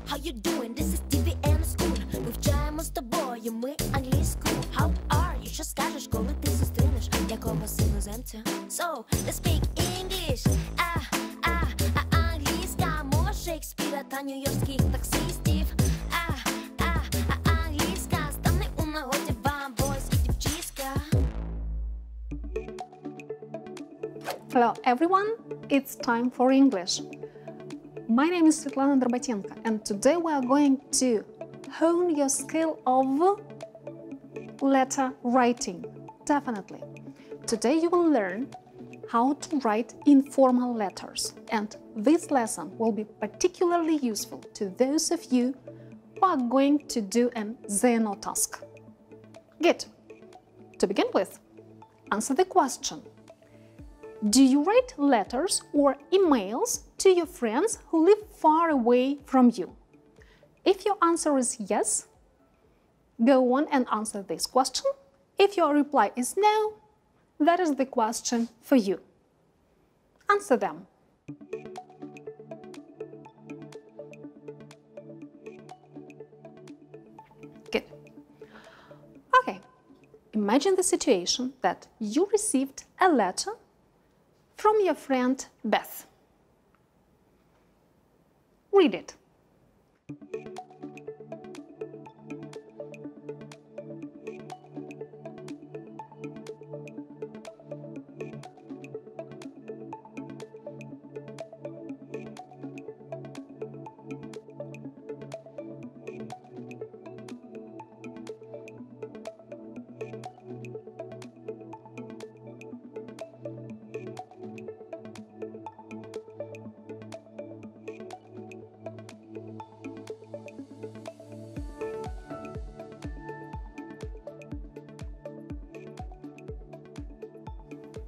how you doing? This is TV and School. Вивчаємо з тобою ми англійську. How are you? Що скажеш, коли ти зустрінеш якогось іноземця? So, let's speak English. Англійська мова Шекспіра та нью-йоркських таксистів. Англійська стане у нагоді вам, бойські дівчиська. Hello everyone, it's time for English. My name is Svetlana Drobatenko, and today we are going to hone your skill of letter writing. Definitely. Today you will learn how to write informal letters, and this lesson will be particularly useful to those of you who are going to do an ZNO task. Good. To begin with, answer the question. Do you write letters or emails to your friends who live far away from you? If your answer is yes, go on and answer this question. If your reply is no, that is the question for you. Answer them. Good. Okay. Imagine the situation that you received a letter from your friend Beth. Read it.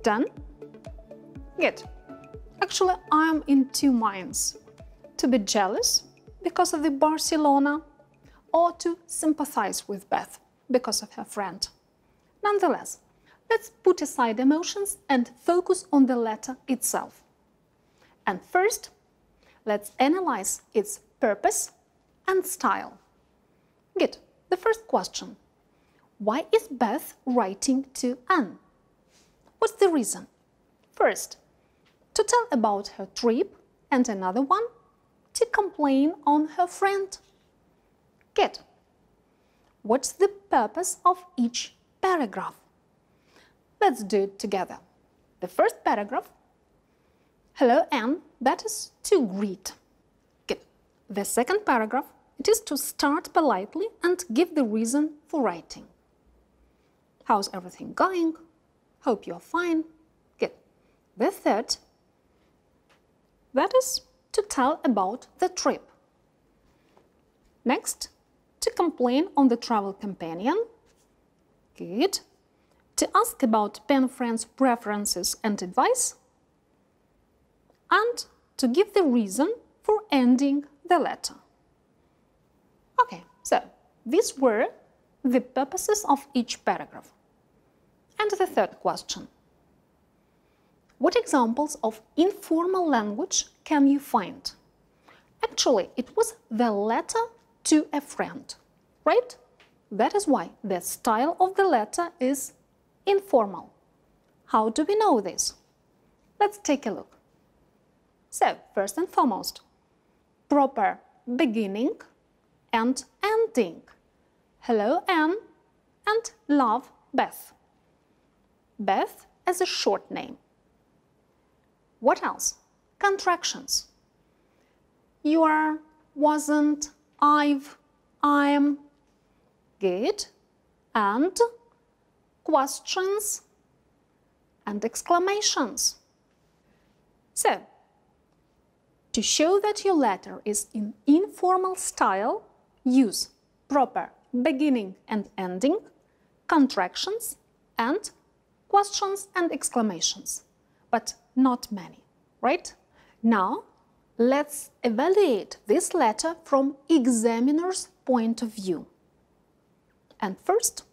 Done? Good. Actually, I'm in two minds. To be jealous because of the Barcelona, or to sympathize with Beth because of her friend. Nonetheless, let's put aside emotions and focus on the letter itself. And first, let's analyze its purpose and style. Good. The first question. Why is Beth writing to Anne? What's the reason? First, to tell about her trip, and another one, to complain on her friend. Good. What's the purpose of each paragraph? Let's do it together. The first paragraph, hello Anne, that is to greet. Good. The second paragraph, it is to start politely and give the reason for writing. How's everything going? Hope you're fine. Good. The third, that is to tell about the trip. Next, to complain on the travel companion. Good. To ask about pen friends' preferences and advice. And to give the reason for ending the letter. Okay, so these were the purposes of each paragraph. And the third question. What examples of informal language can you find? Actually, it was the letter to a friend, right? That is why the style of the letter is informal. How do we know this? Let's take a look. So, first and foremost, proper beginning and ending. Hello, Anne, and love, Beth. Beth as a short name. What else? Contractions. You are, wasn't, I've, I'm. Good. And questions and exclamations. So, to show that your letter is in informal style, use proper beginning and ending, contractions, and questions and exclamations, but not many, right? Now, let's evaluate this letter from examiner's point of view. And first,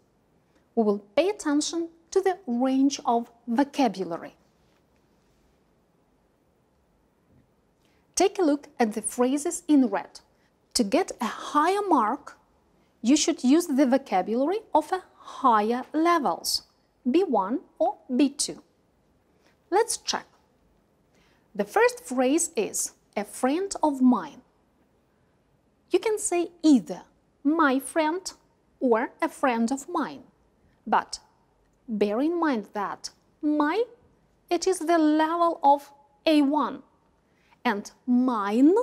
we will pay attention to the range of vocabulary. Take a look at the phrases in red. To get a higher mark, you should use the vocabulary of a higher levels, B1 or B2. Let's check. The first phrase is a friend of mine. You can say either my friend or a friend of mine, but bear in mind that my, it is the level of A1 and mine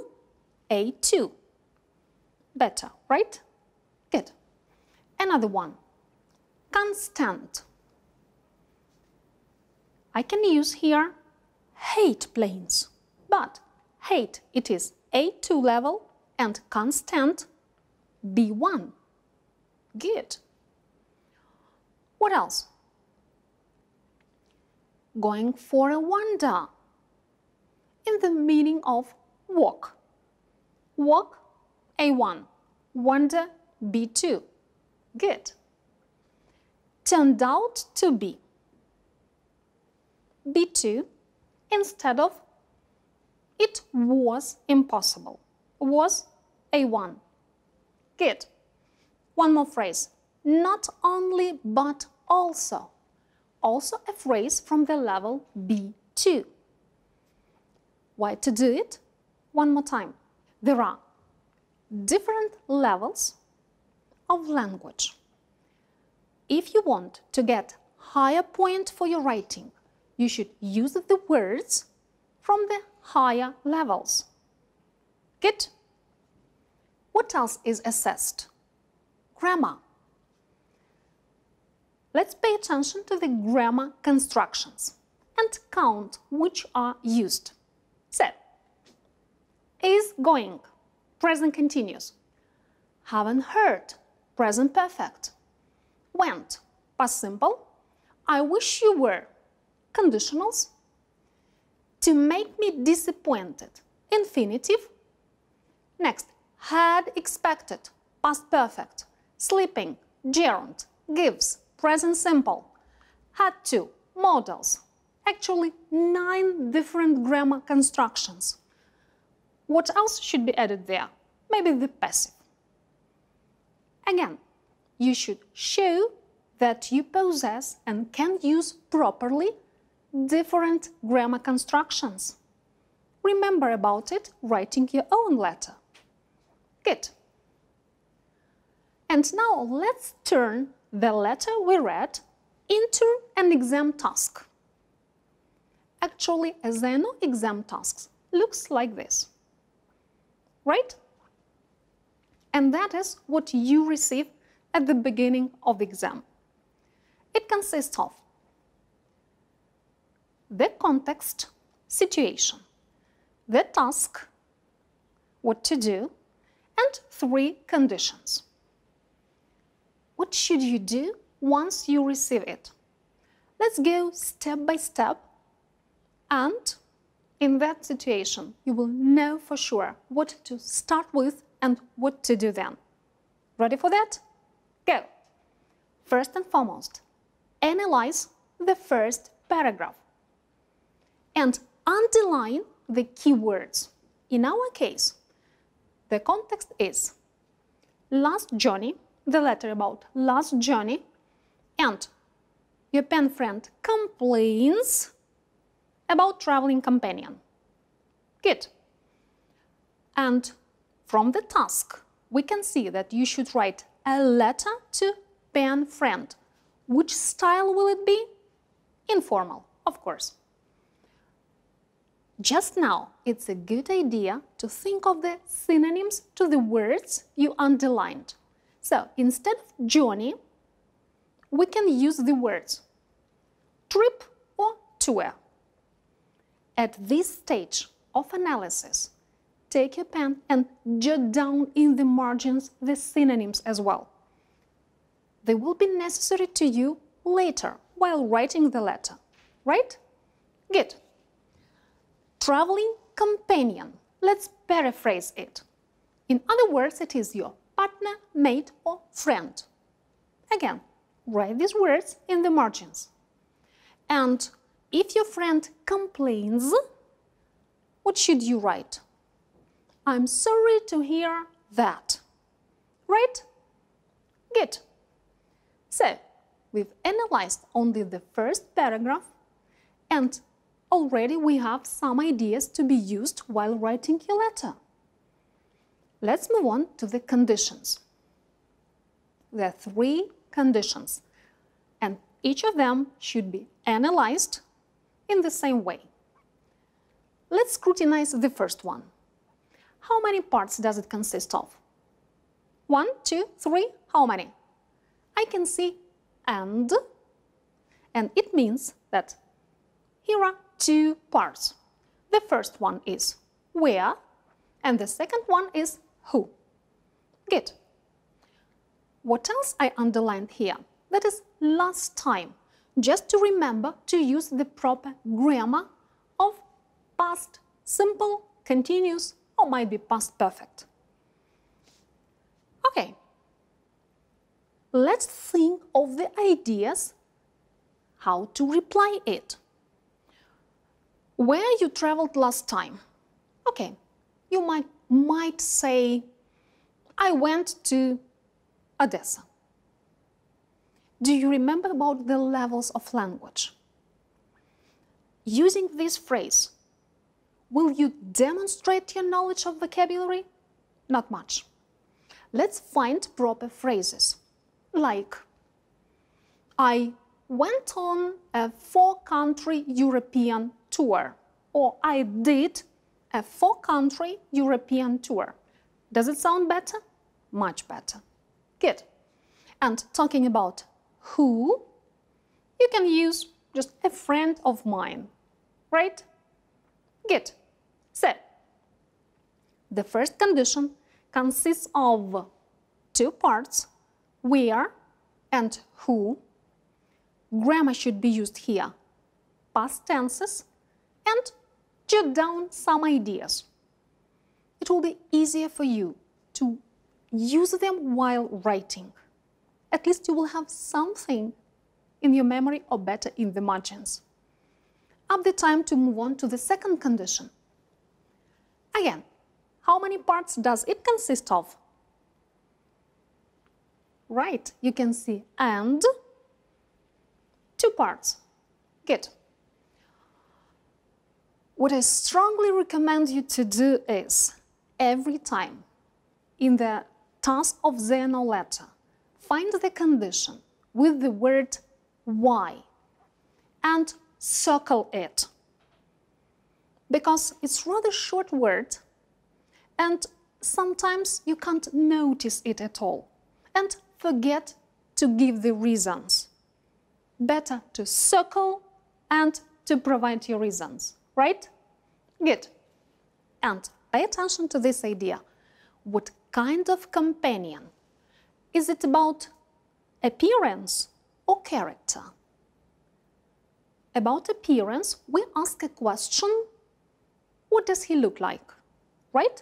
A2. Better, right? Good. Another one, constant. I can use here hate planes, but hate, it is A2 level and constant B1. Good. What else? Going for a wander, in the meaning of walk. Walk, A1. Wander, B2. Good. Turned out to be, B2, instead of it was impossible. Was, A1. Good. One more phrase. Not only, but also. Also a phrase from the level B2. Why to do it? One more time. There are different levels of language. If you want to get higher point for your writing, you should use the words from the higher levels. Good? What else is assessed? Grammar. Let's pay attention to the grammar constructions and count which are used. So, is going, present continuous. Haven't heard, present perfect. Went, past simple. I wish you were, conditionals. To make me disappointed, infinitive. Next, had expected, past perfect. Sleeping, gerund, gives, present simple. Had to, modals. Actually, 9 different grammar constructions. What else should be added there? Maybe the passive. Again, you should show that you possess and can use properly different grammar constructions. Remember about it writing your own letter. Good. And now let's turn the letter we read into an exam task. Actually, a Zeno exam task looks like this, right? And that is what you receive at the beginning of the exam. It consists of the context, situation, the task, what to do, and 3 conditions. What should you do once you receive it? Let's go step by step, and in that situation, you will know for sure what to start with and what to do then. Ready for that? Go! First and foremost, analyze the first paragraph and underline the keywords. In our case, the context is last journey, the letter about last journey, and your pen friend complains about traveling companion. Good. And from the task, we can see that you should write a letter to pen friend. Which style will it be? Informal, of course. Just now, it's a good idea to think of the synonyms to the words you underlined. So, instead of journey, we can use the words trip or tour. At this stage of analysis, take your pen and jot down in the margins the synonyms as well. They will be necessary to you later while writing the letter, right? Good. Traveling companion. Let's paraphrase it. In other words, it is your partner, mate, or friend. Again, write these words in the margins. And if your friend complains, what should you write? I'm sorry to hear that. Right? Good. So, we've analyzed only the first paragraph, and already we have some ideas to be used while writing your letter. Let's move on to the conditions. There are 3 conditions, and each of them should be analyzed in the same way. Let's scrutinize the first one. How many parts does it consist of? 1, 2, 3, how many? I can see and it means that here are 2 parts. The first one is where, and the second one is who. Good. What else I underlined here? That is last time, just to remember to use the proper grammar of past simple, continuous, or might be past perfect. Okay. Let's think of the ideas how to reply it. Where you traveled last time? Okay, you might say, I went to Odessa. Do you remember about the levels of language? Using this phrase, will you demonstrate your knowledge of vocabulary? Not much. Let's find proper phrases, like, I went on a 4-country European tour, or I did a 4-country European tour. Does it sound better? Much better. Good. And talking about who, you can use just a friend of mine, right? Good. So, the first condition consists of 2 parts, where and who. Grammar should be used here, past tenses, and jot down some ideas. It will be easier for you to use them while writing. At least you will have something in your memory, or better, in the margins. Up the time to move on to the second condition. Again, how many parts does it consist of? Right, you can see and 2 parts. Good. What I strongly recommend you to do is, every time in the task of the letter, find the condition with the word why and circle it. Because it's rather short word and sometimes you can't notice it at all and forget to give the reasons. Better to circle and to provide your reasons, right? Good. And pay attention to this idea. What kind of companion? Is it about appearance or character? About appearance, we ask a question, what does he look like, right?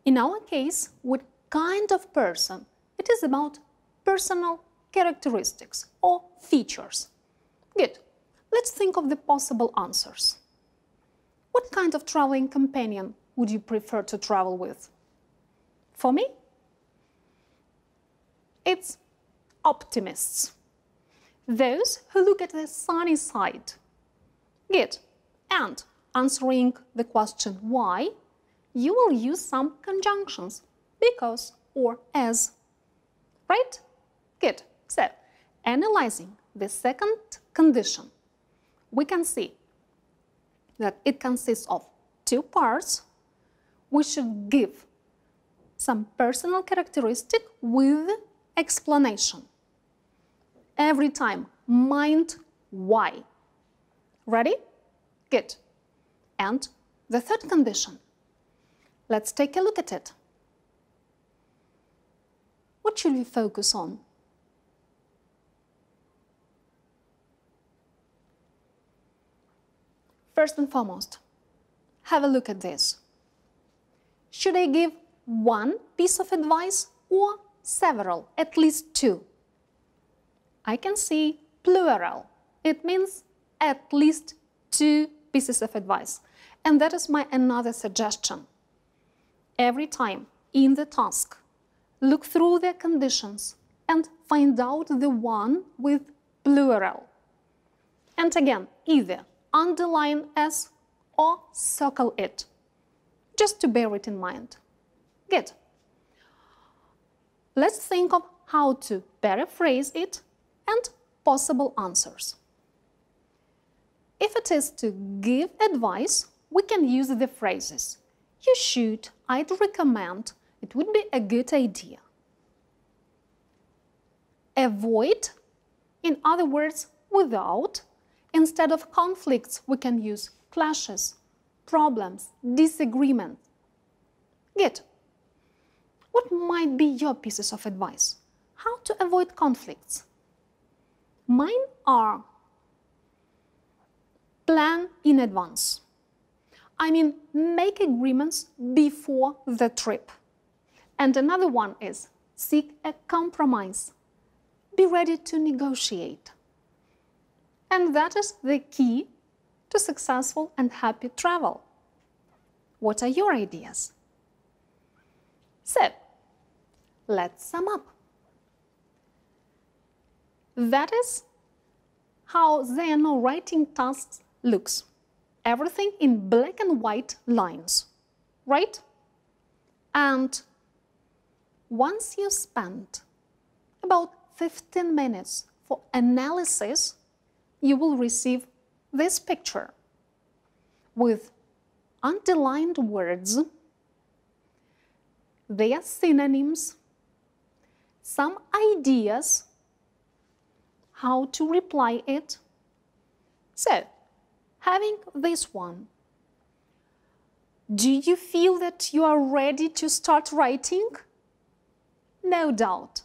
In our case, what kind of person? It is about personal characteristics or features. Good. Let's think of the possible answers. What kind of traveling companion would you prefer to travel with? For me, it's optimists. Those who look at the sunny side. Good. And answering the question why, you will use some conjunctions, because or as. Right? Good. So, analyzing the second condition, we can see that it consists of 2 parts. We should give some personal characteristic with explanation. Every time, mind why. Ready? Good. And the third condition. Let's take a look at it. What should we focus on? First and foremost, have a look at this. Should I give 1 piece of advice or several, at least 2? I can see plural. It means at least 2 pieces of advice. And that is my another suggestion. Every time in the task, look through the conditions and find out the one with plural. And again, either underline S or circle it, just to bear it in mind. Good. Let's think of how to paraphrase it and possible answers. If it is to give advice, we can use the phrases "you should," "I'd recommend," "it would be a good idea." Avoid, in other words, without. Instead of conflicts, we can use clashes, problems, disagreement. Good. What might be your pieces of advice? How to avoid conflicts? Mine are: plan in advance. I mean, make agreements before the trip. And another one is seek a compromise. Be ready to negotiate. And that is the key to successful and happy travel. What are your ideas? So, let's sum up. That is how there are no writing tasks looks. Everything in black and white lines, right? And once you spend about 15 minutes for analysis, you will receive this picture with underlined words, their synonyms, some ideas, how to reply it. So, having this one, do you feel that you are ready to start writing? No doubt.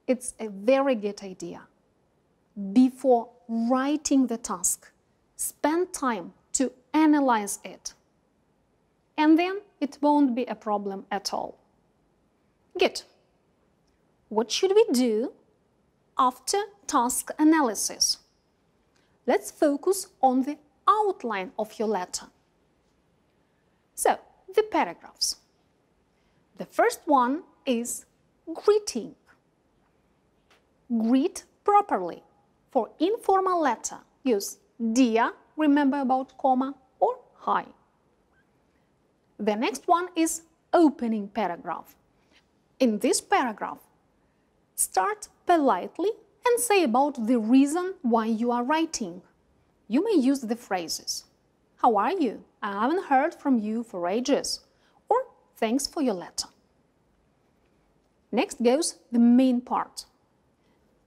It's a very good idea. Before writing the task, spend time to analyze it. And then it won't be a problem at all. Good. What should we do after task analysis? Let's focus on the outline of your letter. So, the paragraphs. The first one is greeting. Greet properly. For informal letter, use dear, remember about comma, or hi. The next one is opening paragraph. In this paragraph, start politely and say about the reason why you are writing. You may use the phrases: how are you? I haven't heard from you for ages. Or thanks for your letter. Next goes the main part.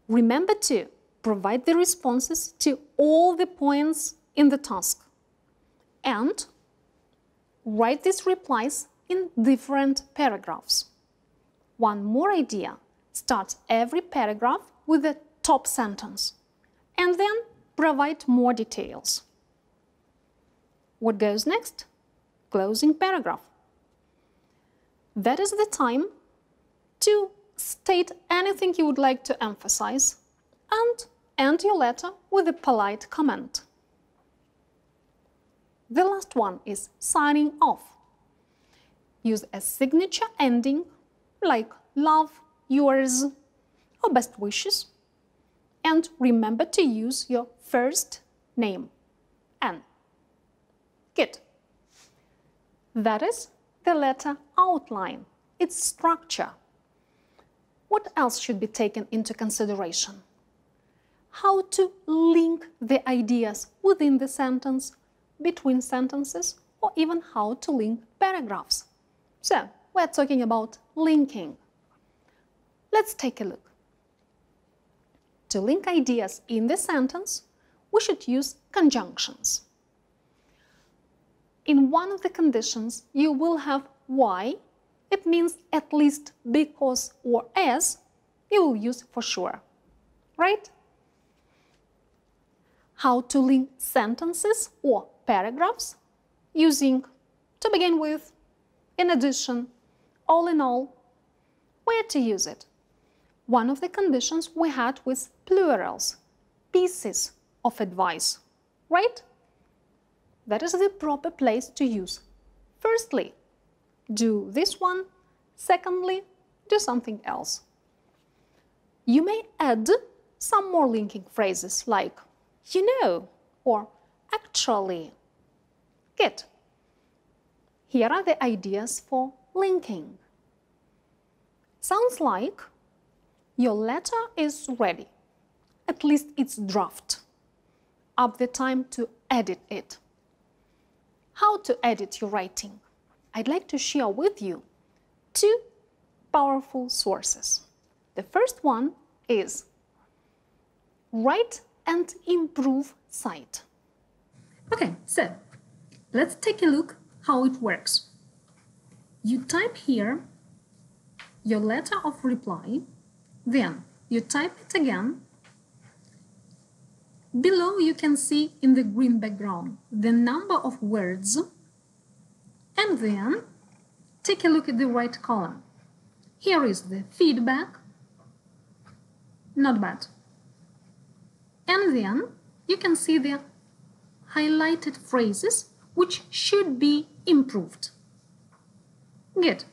Remember to provide the responses to all the points in the task and write these replies in different paragraphs. One more idea: start every paragraph with the top sentence and then provide more details. What goes next? Closing paragraph. That is the time to state anything you would like to emphasize and end your letter with a polite comment. The last one is signing off. Use a signature ending like love, yours, or best wishes. And remember to use your first name, N. Good. That is the letter outline, its structure. What else should be taken into consideration? How to link the ideas within the sentence, between sentences, or even how to link paragraphs. So, we're talking about linking. Let's take a look. To link ideas in the sentence, we should use conjunctions. In one of the conditions, you will have why. It means at least, because, or as. You will use for sure, right? How to link sentences or paragraphs using to begin with, in addition, all in all. Where to use it? One of the conditions we had was plurals, pieces of advice, right? That is the proper place to use. Firstly, do this one. Secondly, do something else. You may add some more linking phrases like you know or actually. Good. Here are the ideas for linking. Sounds like your letter is ready. At least it's draft. Up the time to edit it. How to edit your writing? I'd like to share with you two powerful sources. The first one is Write and Improve site. Okay, so let's take a look how it works. You type here your letter of reply, then you type it again. Below you can see in the green background the number of words, and then take a look at the right column. Here is the feedback, not bad. And then you can see the highlighted phrases which should be improved. Good.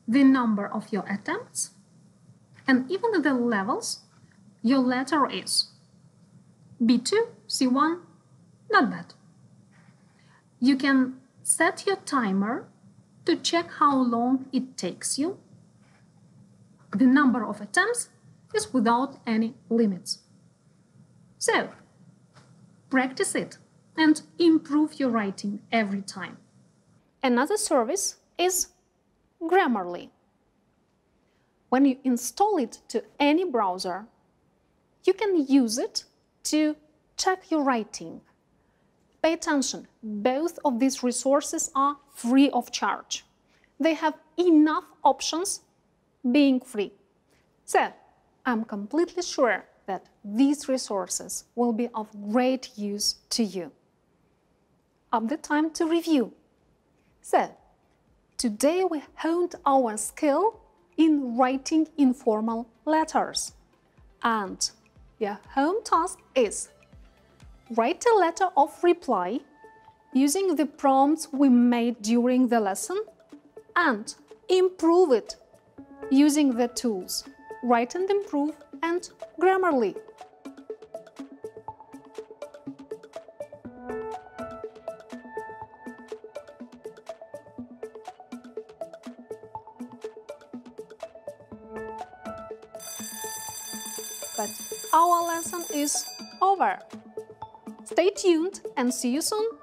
The number of your attempts and even the levels your letter is. B2, C1, not bad. You can set your timer to check how long it takes you. The number of attempts is without any limits. So, practice it and improve your writing every time. Another service is Grammarly. When you install it to any browser, you can use it to check your writing. Pay attention, both of these resources are free of charge. They have enough options being free. So, I'm completely sure that these resources will be of great use to you. Up the time to review. So, today we honed our skill in writing informal letters. And your home task is write a letter of reply using the prompts we made during the lesson and improve it using the tools Write and Improve and Grammarly. But our lesson is over. Stay tuned and see you soon